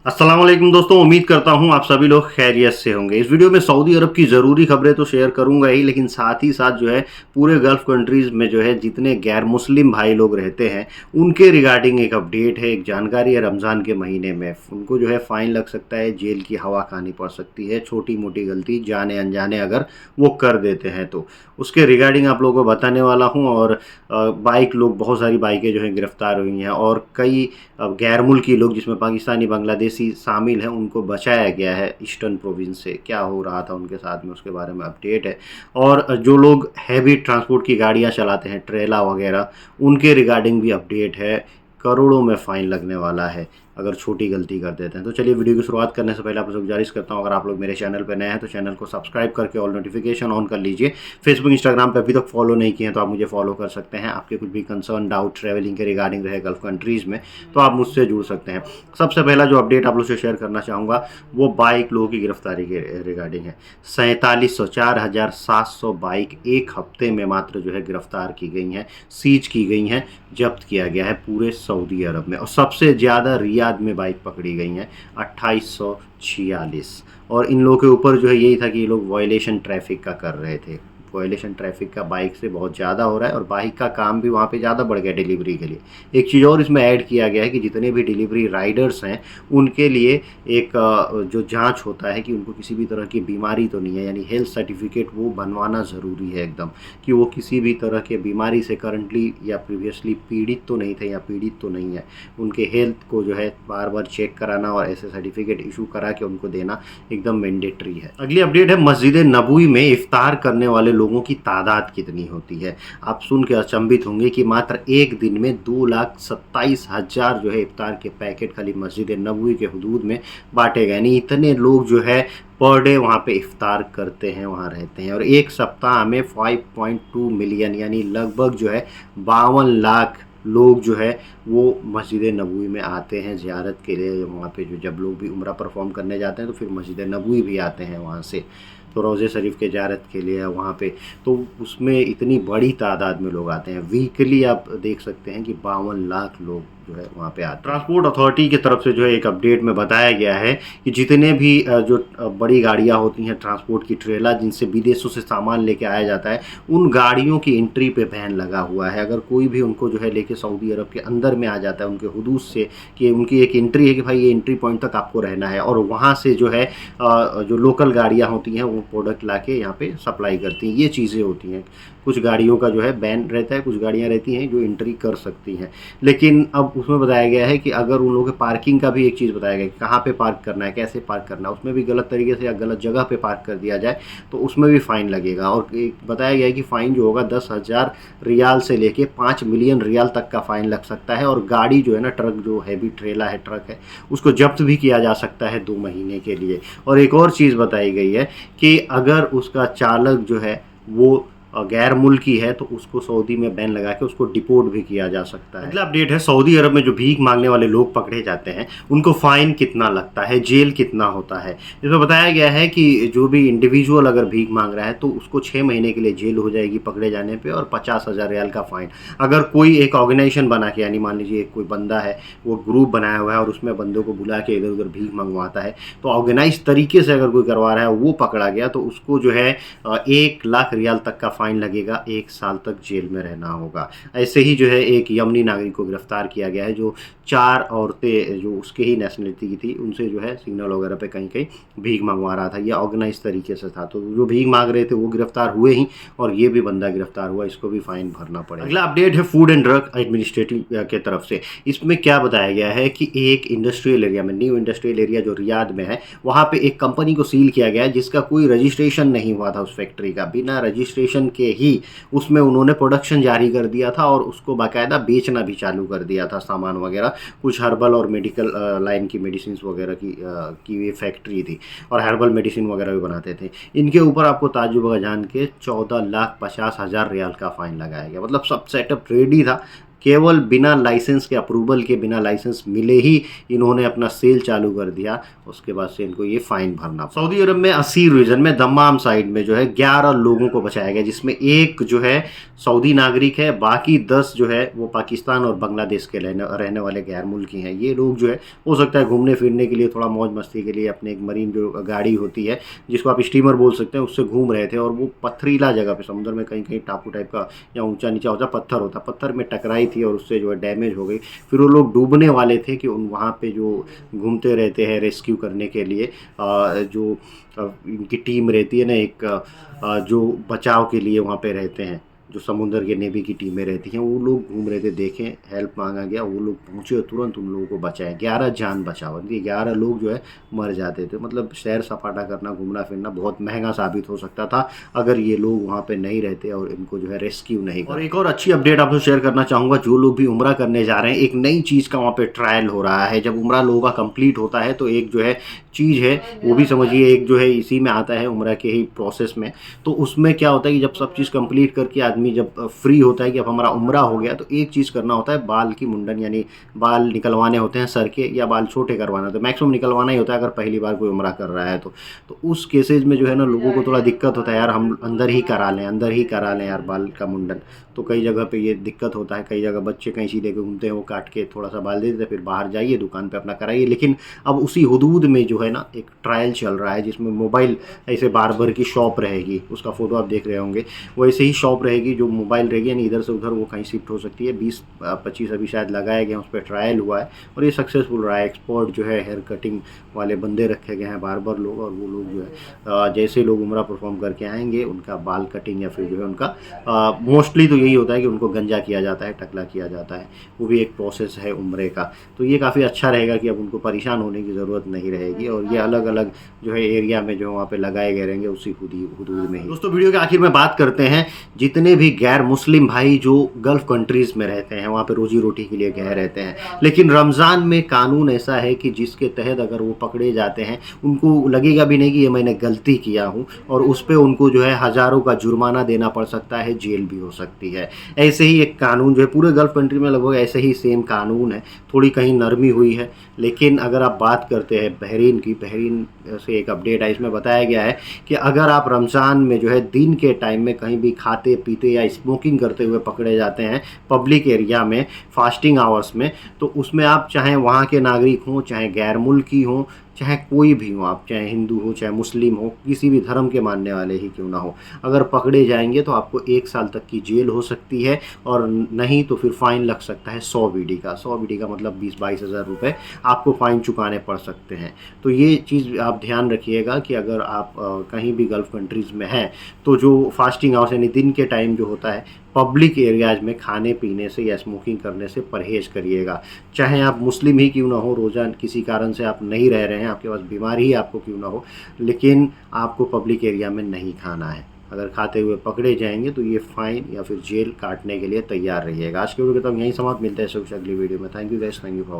अस्सलाम वालेकुम दोस्तों, उम्मीद करता हूँ आप सभी लोग खैरियत से होंगे। इस वीडियो में सऊदी अरब की ज़रूरी खबरें तो शेयर करूँगा ही, लेकिन साथ ही साथ जो है पूरे गल्फ़ कंट्रीज़ में जो है जितने गैर मुस्लिम भाई लोग रहते हैं उनके रिगार्डिंग एक अपडेट है, एक जानकारी है। रमज़ान के महीने में उनको जो है फ़ाइन लग सकता है, जेल की हवा खानी पड़ सकती है, छोटी मोटी गलती जाने अनजाने अगर वो कर देते हैं तो उसके रिगार्डिंग आप लोगों को बताने वाला हूँ। और बाइक लोग, बहुत सारी बाइकें जो हैं गिरफ़्तार हुई हैं और कई गैर मुल्की लोग जिसमें पाकिस्तानी, बांग्लादेशी शामिल हैं, उनको बचाया गया है ईस्टर्न प्रोविंस से। क्या हो रहा था उनके साथ में, उसके बारे में अपडेट है। और जो लोग हैवी ट्रांसपोर्ट की गाड़ियां चलाते हैं, ट्रेला वगैरह, उनके रिगार्डिंग भी अपडेट है। करोड़ों में फ़ाइन लगने वाला है अगर छोटी गलती कर देते हैं। तो चलिए वीडियो की शुरुआत करने से पहले आप लोग से गुजारिश करता हूँ, अगर आप लोग मेरे चैनल पर नए हैं तो चैनल को सब्सक्राइब करके ऑल नोटिफिकेशन ऑन कर लीजिए। फेसबुक, इंस्टाग्राम पे अभी तक फॉलो नहीं किए हैं तो आप मुझे फॉलो कर सकते हैं। आपके कुछ भी कंसर्न, डाउट ट्रैवलिंग के रिगार्डिंग रहे गल्फ़ कंट्रीज़ में तो आप मुझसे जुड़ सकते हैं। सबसे पहला जो अपडेट आप लोग से शेयर करना चाहूँगा वो बाइक लोगों की गिरफ्तारी के रिगार्डिंग है। 4700 बाइक एक हफ्ते में मात्र जो है गिरफ्तार की गई हैं, सीज की गई हैं, जब्त किया गया है पूरे सऊदी अरब में। और सबसे ज़्यादा रियाद में बाइक पकड़ी गई हैं, 2846। और इन लोगों के ऊपर जो है यही था कि ये लोग वायलेशन ट्रैफिक का कर रहे थे। वायलेशन ट्रैफिक का बाइक से बहुत ज़्यादा हो रहा है और बाइक का काम भी वहाँ पे ज़्यादा बढ़ गया डिलीवरी के लिए। एक चीज़ और इसमें ऐड किया गया है कि जितने भी डिलीवरी राइडर्स हैं उनके लिए एक जो जांच होता है कि उनको किसी भी तरह की बीमारी तो नहीं है, यानी हेल्थ सर्टिफिकेट वो बनवाना ज़रूरी है एकदम, कि वो किसी भी तरह के बीमारी से करंटली या प्रीवियसली पीड़ित तो नहीं थे या पीड़ित तो नहीं है। उनके हेल्थ को जो है बार बार चेक कराना और ऐसे सर्टिफिकेट इशू करा के उनको देना एकदम मैंडेटरी है। अगली अपडेट है, मस्जिद नबवी में इफ्तार करने वाले लोगों की तादाद कितनी होती है। आप सुन के अचंभित होंगे कि मात्र एक दिन में 2,27,000 जो है इफ्तार के पैकेट खाली मस्जिद नबवी के हुदूद में बांटे गए। यानी इतने लोग जो है पर डे वहाँ पे इफ्तार करते हैं, वहाँ रहते हैं। और एक सप्ताह में 5.2 मिलियन यानी लगभग जो है 52 लाख लोग जो है वो मस्जिद नबवी में आते हैं ज़ियारत के लिए। वहाँ पे जो जब लोग भी उम्रा परफॉर्म करने जाते हैं तो फिर मस्जिद नबवी भी आते हैं वहाँ से, तो रोज़े शरीफ के ज़ियारत के लिए वहाँ पे, तो उसमें इतनी बड़ी तादाद में लोग आते हैं। वीकली आप देख सकते हैं कि 52 लाख लोग जो है वहाँ पे आते हैं। ट्रांसपोर्ट अथॉरिटी की तरफ से जो है एक अपडेट में बताया गया है कि जितने भी जो बड़ी गाड़ियाँ होती हैं ट्रांसपोर्ट की, ट्रेला जिनसे विदेशों से सामान लेके आया जाता है, उन गाड़ियों की एंट्री पे बैन लगा हुआ है। अगर कोई भी उनको जो है लेके सऊदी अरब के अंदर में आ जाता है उनके हुदूद से, कि उनकी एक एंट्री है कि भाई ये एंट्री पॉइंट तक आपको रहना है, और वहाँ से जो है जो लोकल गाड़ियाँ होती हैं वो प्रोडक्ट ला के यहाँ पे सप्लाई करती हैं। ये चीज़ें होती हैं। कुछ गाड़ियों का जो है बैन रहता है, कुछ गाड़ियाँ रहती हैं जो एंट्री कर सकती हैं। लेकिन अब उसमें बताया गया है कि अगर उन लोगों के पार्किंग का भी एक चीज़ बताया गया है कि कहाँ पे पार्क करना है, कैसे पार्क करना है, उसमें भी गलत तरीके से या गलत जगह पे पार्क कर दिया जाए तो उसमें भी फ़ाइन लगेगा। और बताया गया है कि फ़ाइन जो होगा 10,000 रियाल से लेके 5 मिलियन रियाल तक का फ़ाइन लग सकता है। और गाड़ी जो है ना, ट्रक जो हैवी ट्रेला है, ट्रक है, उसको जब्त भी किया जा सकता है 2 महीने के लिए। और एक और चीज़ बताई गई है कि अगर उसका चालक जो है वो गैर मुल्की है तो उसको सऊदी में बैन लगा के उसको डिपोर्ट भी किया जा सकता है। अगला अपडेट है, सऊदी अरब में जो भीख मांगने वाले लोग पकड़े जाते हैं उनको फ़ाइन कितना लगता है, जेल कितना होता है। इसमें बताया गया है कि जो भी इंडिविजुअल अगर भीख मांग रहा है तो उसको 6 महीने के लिए जेल हो जाएगी पकड़े जाने पर, और 50,000 रियाल का फ़ाइन। अगर कोई एक ऑर्गेनाइजेशन बना के, यानी मान लीजिए कोई बंदा है वो ग्रुप बनाया हुआ है और उसमें बंदों को बुला के इधर उधर भीख मंगवाता है, तो ऑर्गेनाइज तरीके से अगर कोई करवा रहा है वो पकड़ा गया तो उसको जो है 1 लाख रियाल तक का फ़ाइन लगेगा, 1 साल तक जेल में रहना होगा। ऐसे ही जो है एक यमनी नागरिक को गिरफ्तार किया गया है जो 4 औरतें जो उसके ही नेशनलिटी की थी उनसे जो है सिग्नल वगैरह पे कहीं कहीं भीख मंगवा रहा था। ये ऑर्गेनाइज तरीके से था, तो जो भीख मांग रहे थे वो गिरफ्तार हुए ही, और ये भी बंदा गिरफ्तार हुआ, इसको भी फ़ाइन भरना पड़ेगा। अगला अपडेट है फूड एंड ड्रग एडमिनिस्ट्रेटिव के तरफ से। इसमें क्या बताया गया है कि एक इंडस्ट्रियल एरिया में, न्यू इंडस्ट्रियल एरिया जो रियाद में है, वहाँ पे एक कंपनी को सील किया गया है जिसका कोई रजिस्ट्रेशन नहीं हुआ था। उस फैक्ट्री का बिना रजिस्ट्रेशन के ही उसमें उन्होंने प्रोडक्शन जारी कर दिया था और उसको बाकायदा बेचना भी चालू कर दिया था, सामान वगैरह। कुछ हर्बल और मेडिकल लाइन की मेडिसिन वगैरह की ये फैक्ट्री थी और हर्बल मेडिसिन वगैरह भी बनाते थे। इनके ऊपर आपको ताज्जुब होगा जान के 14,50,000 रियाल का फ़ाइन लगाया गया। मतलब सब सेटअप रेडी था, केवल बिना लाइसेंस के, अप्रूवल के, बिना लाइसेंस मिले ही इन्होंने अपना सेल चालू कर दिया। उसके बाद से इनको ये फ़ाइन भरना। सऊदी अरब में असीर रीजन में दम्माम साइड में जो है 11 लोगों को बचाया गया, जिसमें एक जो है सऊदी नागरिक है, बाकी 10 जो है वो पाकिस्तान और बांग्लादेश के रहने वाले गैर मुल्की हैं। ये लोग जो है हो सकता है घूमने फिरने के लिए, थोड़ा मौज मस्ती के लिए अपने एक मरीन जो गाड़ी होती है जिसको आप स्टीमर बोल सकते हैं, उससे घूम रहे थे, और वो पथरीला जगह पे समुद्र में कहीं कहीं टापू टाइप का या ऊंचा नीचा होता पत्थर होता, पत्थर में टकराई थी और उससे जो है डैमेज हो गई। फिर वो लोग डूबने वाले थे कि उन वहाँ पे जो घूमते रहते हैं रेस्क्यू करने के लिए जो इनकी टीम रहती है ना, एक जो बचाव के लिए वहाँ पे रहते हैं, जो समुद्र के नेवी की टीमें रहती हैं, वो लोग घूम रहे थे, देखें, हेल्प मांगा गया, वो लोग पहुँचे और तुरंत उन लोगों को बचाया। 11 जान बचाव, 11 लोग जो है मर जाते थे। मतलब सैर सपाटा करना, घूमना फिरना बहुत महंगा साबित हो सकता था अगर ये लोग वहाँ पे नहीं रहते और इनको जो है रेस्क्यू नहीं कर। और एक और अच्छी अपडेट आपको शेयर करना चाहूँगा, जो लोग भी उम्रा करने जा रहे हैं, एक नई चीज़ का वहाँ पे ट्रायल हो रहा है। जब उम्रा लोगों का कंप्लीट होता है तो एक जो है चीज़ है, वो भी समझिए एक जो है इसी में आता है, उम्रा के ही प्रोसेस में। तो उसमें क्या होता है कि जब सब चीज़ कंप्लीट करके आदमी जब फ्री होता है कि अब हमारा उम्रा हो गया, तो एक चीज़ करना होता है, बाल की मुंडन, यानी बाल निकलवाने होते हैं सर के, या बाल छोटे करवाना होता है। मैक्सिमम निकलवाना ही होता है अगर पहली बार कोई उम्रा कर रहा है तो उस केसेज में जो है ना लोगों को थोड़ा दिक्कत होता है, यार हम अंदर ही करा लें यार बाल का मुंडन। तो कई जगह पे ये दिक्कत होता है, कई जगह बच्चे कैंची लेके घूमते हैं, वो काट के थोड़ा सा बाल दे देते हैं, फिर बाहर जाइए दुकान पे अपना कराइए। लेकिन अब उसी हुदूद में जो है ना एक ट्रायल चल रहा है, जिसमें मोबाइल ऐसे बार्बर की शॉप रहेगी, उसका फ़ोटो आप देख रहे होंगे, वैसे ही शॉप रहेगी जो मोबाइल रहेगी, यानी इधर से उधर वो कहीं शिफ्ट हो सकती है। 20-25 अभी शायद लगाए गए हैं, उस पर ट्रायल हुआ है और ये सक्सेसफुल रहा है। एक्सपर्ट जो है हेयर कटिंग वाले बंदे रखे गए हैं, बार्बर लोग, और वो लोग जो है जैसे लोग उम्रा परफॉर्म करके आएंगे उनका बाल कटिंग या फिर जो है उनका मोस्टली तो यही होता है कि उनको गंजा किया जाता है, टकला किया जाता है, वो भी एक प्रोसेस है उम्रे का। तो ये काफ़ी अच्छा रहेगा कि अब उनको परेशान होने की ज़रूरत नहीं रहेगी, और ये अलग अलग जो है एरिया में जो वहाँ पे लगाए गए रहेंगे उसी हुदूद में ही। दोस्तों वीडियो के आखिर में बात करते हैं, जितने भी गैर मुस्लिम भाई जो गल्फ़ कंट्रीज़ में रहते हैं, वहाँ पे रोजी रोटी के लिए गए रहते हैं, लेकिन रमज़ान में कानून ऐसा है कि जिसके तहत अगर वो पकड़े जाते हैं उनको लगेगा भी नहीं कि ये मैंने गलती किया हूँ, और उस पर उनको जो है हज़ारों का जुर्माना देना पड़ सकता है, जेल भी हो सकती है। ऐसे ही एक कानून जो है पूरे गल्फ़ कंट्री में लगभग ऐसे ही सेम कानून है, थोड़ी कहीं नरमी हुई है। लेकिन अगर आप बात करते हैं बहरीन की, बहरीन से एक अपडेट है, इसमें बताया गया है कि अगर आप रमज़ान में जो है दिन के टाइम में कहीं भी खाते पीते या स्मोकिंग करते हुए पकड़े जाते हैं पब्लिक एरिया में फास्टिंग आवर्स में, तो उसमें आप चाहे वहाँ के नागरिक हों, चाहे गैर मुल्की हों, चाहे कोई भी हो, आप चाहे हिंदू हो चाहे मुस्लिम हो, किसी भी धर्म के मानने वाले ही क्यों ना हो, अगर पकड़े जाएंगे तो आपको 1 साल तक की जेल हो सकती है, और नहीं तो फिर फ़ाइन लग सकता है 100 बीडी का। 100 बीडी का मतलब 20-22 हज़ार रुपये आपको फ़ाइन चुकाने पड़ सकते हैं। तो ये चीज़ आप ध्यान रखिएगा कि अगर आप कहीं भी गल्फ़ कंट्रीज़ में हैं तो जो फास्टिंग आवर्स यानी दिन के टाइम जो होता है पब्लिक एरियाज़ में खाने पीने से या स्मोकिंग करने से परहेज़ करिएगा। चाहे आप मुस्लिम ही क्यों ना हो, रोज़ा किसी कारण से आप नहीं रह रहे हैं, आपके पास बीमारी ही आपको क्यों ना हो, लेकिन आपको पब्लिक एरिया में नहीं खाना है। अगर खाते हुए पकड़े जाएंगे तो ये फ़ाइन या फिर जेल काटने के लिए तैयार रहिएगा। आज के वीडियो को तो हम यहीं समाप्त, मिलते हैं कुछ अगली वीडियो में। Thank you guys, thank you for